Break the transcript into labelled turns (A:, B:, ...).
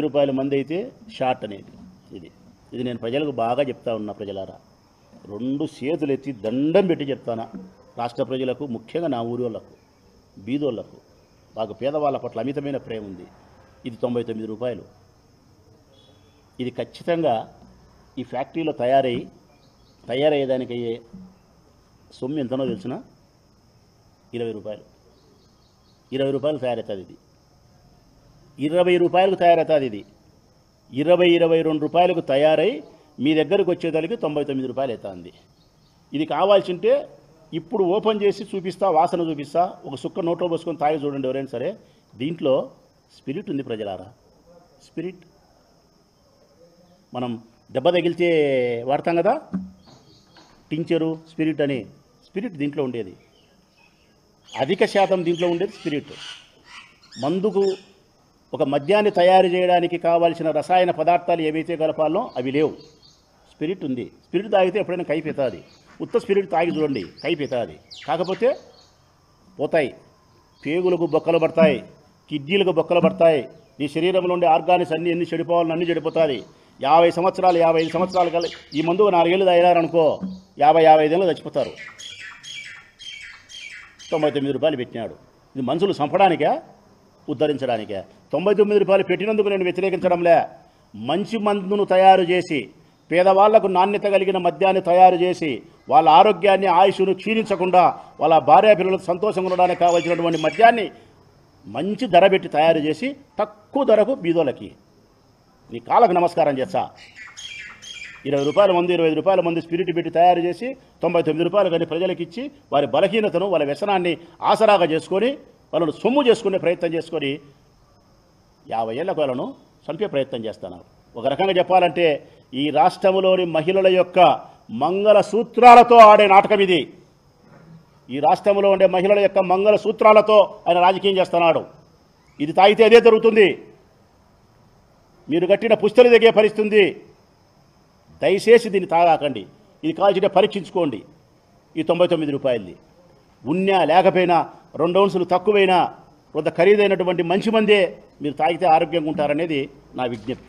A: రూపాయల మంది అయితే షార్ట్ అనేది ఇది నేను ప్రజలకు బాగా చెప్తా ఉన్నా. ప్రజలారా, 2 చేతులు ఎత్తి దండం పెట్టి చెప్తానా రాష్ట్ర ప్రజలకు, ముఖ్యంగా నా ఊరి వాళ్ళకు, బీదోళ్లకు, బాగా పేదవాళ్ళ పట్ల అమితమైన ప్రేమ ఉంది. ఇది 99 రూపాయలు. ఇది ఖచ్చితంగా ఈ ఫ్యాక్టరీలో తయారయ్యేదానికయ్యే సొమ్ము ఎంతనో తెలిసిన 20 రూపాయలు. 20 రూపాయలు తయారవుతుంది. ఇది 20 రూపాయలకు తయారవుతుంది. ఇది 22 రూపాయలకు తయారై మీ దగ్గరకు వచ్చేదానికి 99 రూపాయలు అవుతుంది. ఇది కావాల్సింటే ఇప్పుడు ఓపెన్ చేసి చూపిస్తా, వాసన చూపిస్తా, ఒక సుక్క నోట్లో పోసుకొని తాగి చూడండి ఎవరైనా సరే. దీంట్లో స్పిరిట్ ఉంది ప్రజలారా. స్పిరిట్ మనం దెబ్బ తగిలితే వాడతాం కదా, టించరు, స్పిరిట్ అని. స్పిరిట్ దీంట్లో ఉండేది, అధిక శాతం దీంట్లో ఉండేది స్పిరిట్. మందుకు ఒక మద్యాన్ని తయారు చేయడానికి కావాల్సిన రసాయన పదార్థాలు ఏవైతే కలపాలో అవి లేవు. స్పిరిట్ ఉంది. స్పిరిట్ తాగితే ఎప్పుడైనా కైపోతుంది. ఉత్త స్పిరిట్ తాగి చూడండి, కైపోతుంది. కాకపోతే పోతాయి, పేగులకు బొక్కలు పడతాయి, కిడ్నీలకు బొక్కలు పడతాయి, నీ శరీరంలో ఉండే ఆర్గానిక్స్ ఎన్ని చెడిపోవాలని అన్నీ చెడిపోతుంది. 50 సంవత్సరాలు 55 సంవత్సరాలు కల ఈ మందు 4 ఏళ్ళు తాగినారనుకో 50-55 ఏళ్ళు చచ్చిపోతారు. 99 రూపాయలు పెట్టినాడు. ఇది మనుషులు చంపడానికే, ఉద్ధరించడానికే. 99 రూపాయలు పెట్టినందుకు నేను వ్యతిరేకించడంలే. మంచి మందును తయారు చేసి పేదవాళ్లకు నాణ్యత కలిగిన మద్యాన్ని తయారు చేసి వాళ్ళ ఆరోగ్యాన్ని, ఆయుష్ను క్షీణించకుండా వాళ్ళ భార్య పిల్లలకు సంతోషంగా ఉండడానికి కావాల్సినటువంటి మద్యాన్ని మంచి ధర పెట్టి తయారు చేసి తక్కువ ధరకు బీదోళ్ళకి నీ కాళ్ళకు నమస్కారం చేస్తా. 20 రూపాయల మంది, 25 రూపాయల మంది స్పిరిట్ పెట్టి తయారు చేసి 99 రూపాయలు కానీ ప్రజలకు ఇచ్చి వారి బలహీనతను, వాళ్ళ వ్యసనాన్ని ఆసరాగా చేసుకొని వాళ్ళను సొమ్ము చేసుకునే ప్రయత్నం చేసుకొని 50 ఏళ్లకు వాళ్ళను చంపే ప్రయత్నం చేస్తున్నారు. ఒక రకంగా చెప్పాలంటే ఈ రాష్ట్రంలోని మహిళల యొక్క మంగళ సూత్రాలతో ఆడే నాటకం ఇది. ఈ రాష్ట్రంలో ఉండే మహిళల యొక్క మంగళ సూత్రాలతో ఆయన రాజకీయం చేస్తున్నాడు. ఇది తాగితే అదే జరుగుతుంది. మీరు కట్టిన పుస్తలు దిగే పరిస్థితుంది. దయచేసి దీన్ని తాగాకండి. ఇది కాల్చిన పరీక్షించుకోండి. ఈ 99 రూపాయలది ఉన్నా లేకపోయినా 2 ఔన్సులు తక్కువైనా కొంత ఖరీదైనటువంటి మంచి మందే మీరు తాగితే ఆరోగ్యంగా ఉంటారనేది నా విజ్ఞప్తి.